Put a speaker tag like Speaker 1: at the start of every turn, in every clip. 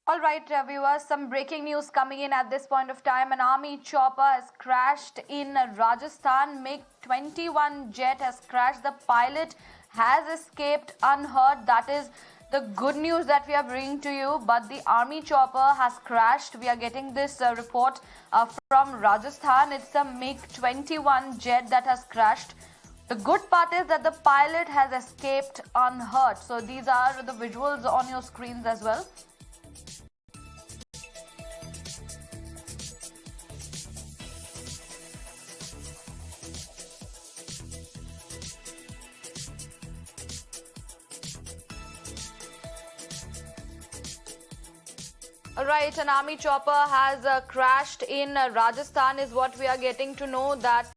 Speaker 1: All right, viewers, some breaking news coming in at this point of time. An army chopper has crashed in Rajasthan. MiG-21 jet has crashed. The pilot has escaped unhurt. That is the good news that we are bringing to you. But the army chopper has crashed. We are getting this report from Rajasthan. It's a MiG-21 jet that has crashed. The good part is that the pilot has escaped unhurt. So these are the visuals on your screens as well. Right, an army chopper has crashed in Rajasthan is what we are getting to know that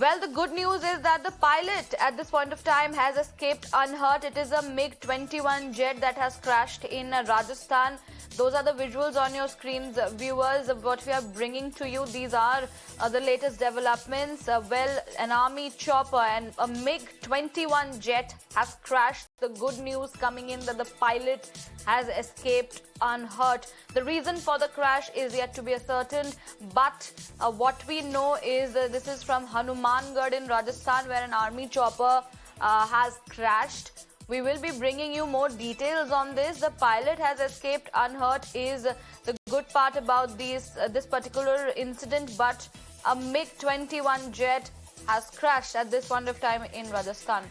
Speaker 1: well, the good news is that the pilot at this point of time has escaped unhurt. It is a MiG-21 jet that has crashed in Rajasthan. Those are the visuals on your screens, viewers, of what we are bringing to you. These are the latest developments. Well, an army chopper and a MiG-21 jet has crashed. The good news coming in that the pilot has escaped unhurt. The reason for the crash is yet to be ascertained, but what we know is this is from Hanumangarh in Rajasthan, where an army chopper has crashed. We will be bringing you more details on this. The pilot has escaped unhurt is the good part about this particular incident, but a MiG-21 jet has crashed at this point of time in Rajasthan.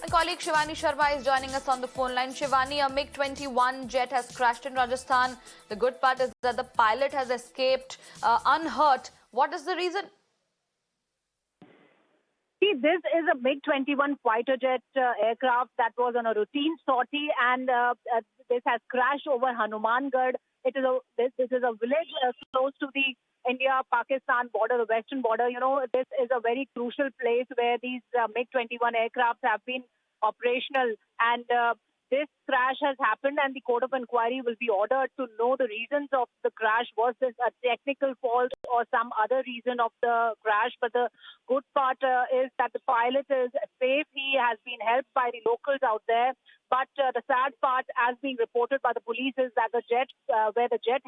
Speaker 1: My colleague Shivani Sharma is joining us on the phone line. Shivani, a MiG-21 jet has crashed in Rajasthan. The good part is that the pilot has escaped unhurt. What is the reason?
Speaker 2: See, this is a MiG-21 fighter jet aircraft that was on a routine sortie, and this has crashed over Hanumangarh. This is a village close to the India-Pakistan border, the western border. You know, this is a very crucial place where these MiG-21 aircraft have been operational, and this crash has happened, and the court of inquiry will be ordered to know the reasons of the crash. Was this a technical fault or some other reason of the crash? But the good part is that the pilot is safe. He has been helped by the locals out there. But the sad part, as being reported by the police, is that the jet, where the jet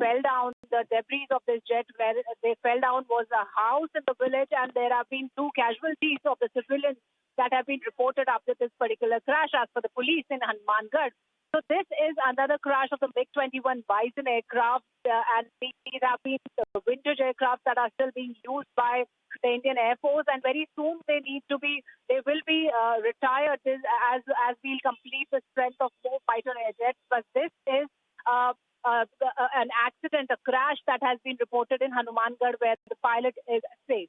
Speaker 2: fell down, the debris of this jet where they fell down was a house in the village, and there have been 2 casualties of the civilians that have been reported after this particular crash as per the police in Hanumangarh. So this is another crash of the MiG-21 Bison aircraft, and these have been the vintage aircraft that are still being used by the Indian Air Force, and very soon they will be retired as we'll complete the strength of more fighter air jets. But this is an accident, a crash that has been reported in Hanumangarh, where the pilot is safe.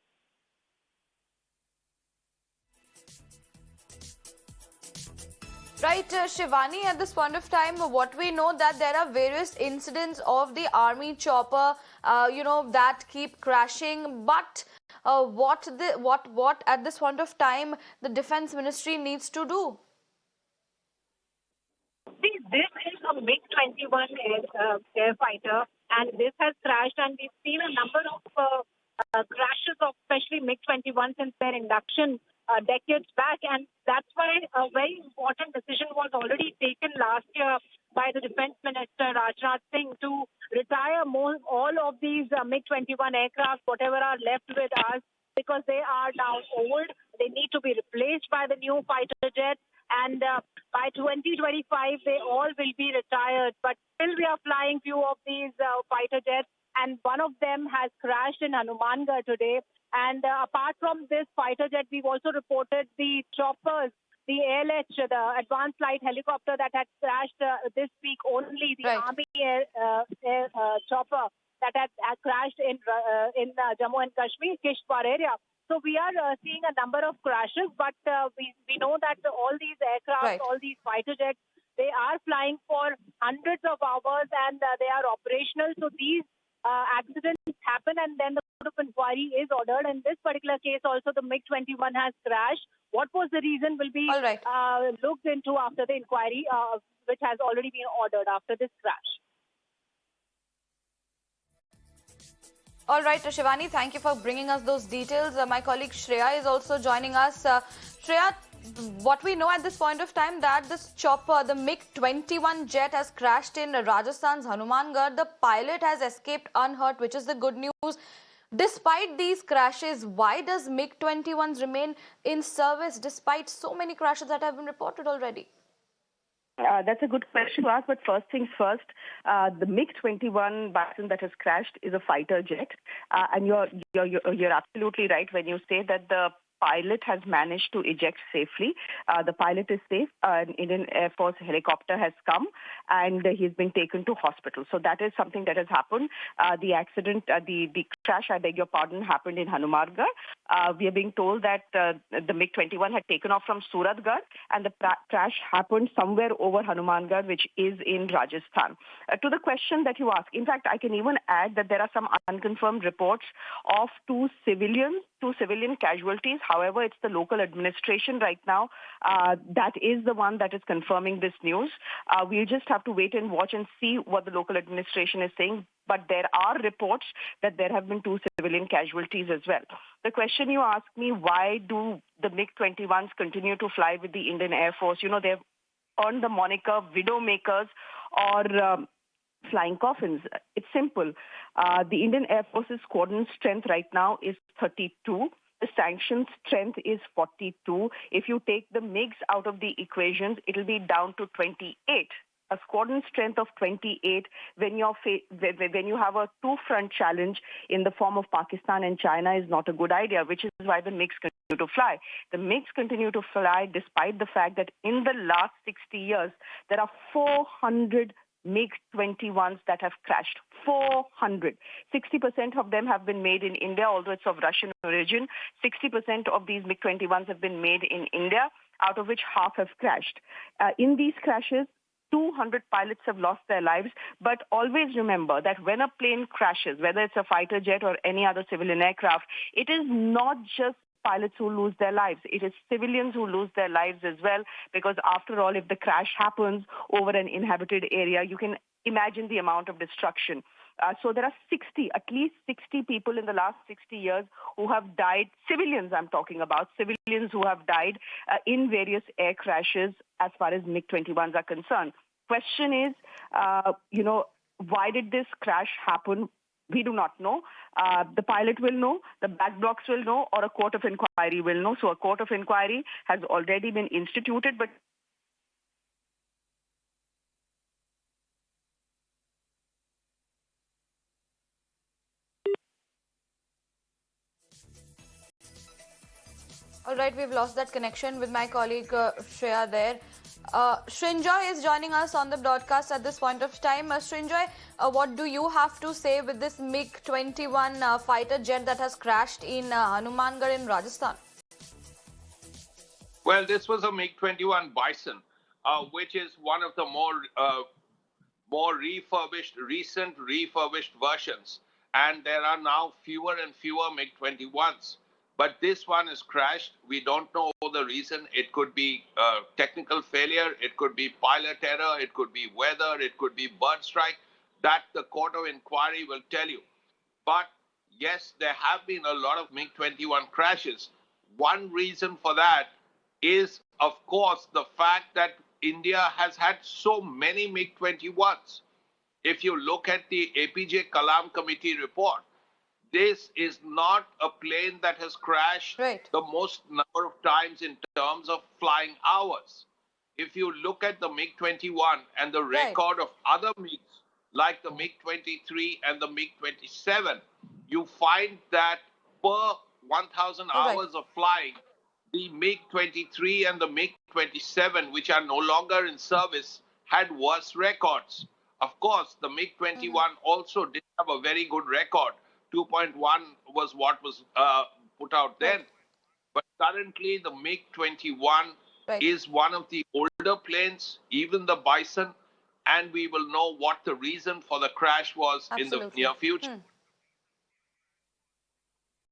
Speaker 1: Right, Shivani, at this point of time, what we know that there are various incidents of the army chopper, that keep crashing. But what at this point of time the Defense Ministry needs to do?
Speaker 2: See, this is a MiG-21 air fighter, and this has crashed, and we've seen a number of crashes of especially MiG-21 since their induction decades back, and that's why a very important decision was already taken last year by the Defense Minister Rajnath Singh to retire all of these MiG-21 aircraft, whatever are left with us, because they are now old. They need to be replaced by the new fighter jets, and by 2025 they all will be retired. But still we are flying few of these fighter jets, and one of them has crashed in Hanumangarh today. And apart from this fighter jet, we've also reported the choppers, the ALH, the Advanced Light Helicopter that had crashed this week only, the Army air chopper that had crashed in Jammu and Kashmir, Kishtwar area. So we are seeing a number of crashes, but we know that all these aircraft, all these fighter jets, they are flying for hundreds of hours, and they are operational. So these accidents happen, and then the court of inquiry is ordered. In this particular case also, the MiG-21 has crashed. What was the reason will be looked into after the inquiry, which has already been ordered after this crash.
Speaker 1: All right, Shivani, thank you for bringing us those details. My colleague Shreya is also joining us. Shreya, what we know at this point of time that this chopper, the MiG-21 jet, has crashed in Rajasthan's Hanumangarh. The pilot has escaped unhurt, which is the good news. Despite these crashes, why does MiG-21s remain in service despite so many crashes that have been reported already?
Speaker 3: That's a good question to ask, but first things first, the MiG-21 Bison that has crashed is a fighter jet, and you're absolutely right when you say that the pilot has managed to eject safely. The pilot is safe. An Indian Air Force helicopter has come and he's been taken to hospital. So that is something that has happened. The accident, the crash, I beg your pardon, happened in Hanumangarh. We are being told that the MiG-21 had taken off from Suratgarh and the crash happened somewhere over Hanumangarh, which is in Rajasthan. To the question that you asked, in fact, I can even add that there are some unconfirmed reports of two civilian casualties. However, it's the local administration right now that is the one that is confirming this news. We'll just have to wait and watch and see what the local administration is saying. But there are reports that there have been two civilian casualties as well. The question you asked me, why do the MiG-21s continue to fly with the Indian Air Force? You know, they've earned the moniker widow makers or flying coffins. It's simple. The Indian Air Force's coordinate strength right now is 32. The sanctioned strength is 42. If you take the MiGs out of the equations, it'll be down to 28. A squadron strength of 28 when you have a two-front challenge in the form of Pakistan and China is not a good idea, which is why the MiGs continue to fly. The MiGs continue to fly despite the fact that in the last 60 years, there are 400 MiG-21s that have crashed. 400. 60% of them have been made in India, although it's of Russian origin. 60% of these MiG-21s have been made in India, out of which half have crashed. In these crashes, 200 pilots have lost their lives, but always remember that when a plane crashes, whether it's a fighter jet or any other civilian aircraft, it is not just pilots who lose their lives. It is civilians who lose their lives as well, because after all, if the crash happens over an inhabited area, you can imagine the amount of destruction. So there are at least 60 people in the last 60 years who have died, civilians I'm talking about, civilians who have died in various air crashes as far as MiG-21s are concerned. Question is, why did this crash happen? We do not know. The pilot will know, the black box will know, or a court of inquiry will know. So a court of inquiry has already been instituted, but
Speaker 1: All right, we've lost that connection with my colleague Shreya there. Srinjoy is joining us on the broadcast at this point of time. Srinjoy, what do you have to say with this MiG-21 fighter jet that has crashed in Hanumangarh in Rajasthan?
Speaker 4: Well, this was a MiG-21 Bison, which is one of the more recent refurbished versions. And there are now fewer and fewer MiG-21s. But this one is crashed. We don't know the reason. It could be technical failure. It could be pilot error. It could be weather. It could be bird strike. That the court of inquiry will tell you. But yes, there have been a lot of MiG-21 crashes. One reason for that is, of course, the fact that India has had so many MiG-21s. If you look at the APJ Kalam Committee report, this is not a plane that has crashed the most number of times in terms of flying hours. If you look at the MiG-21 and the record of other MiGs, like the MiG-23 and the MiG-27, you find that per 1,000 hours of flying, the MiG-23 and the MiG-27, which are no longer in service, had worse records. Of course, the MiG-21 also did have a very good record. 2.1 was what was put out then. But currently, the MiG-21 is one of the older planes, even the Bison, and we will know what the reason for the crash was in the near future.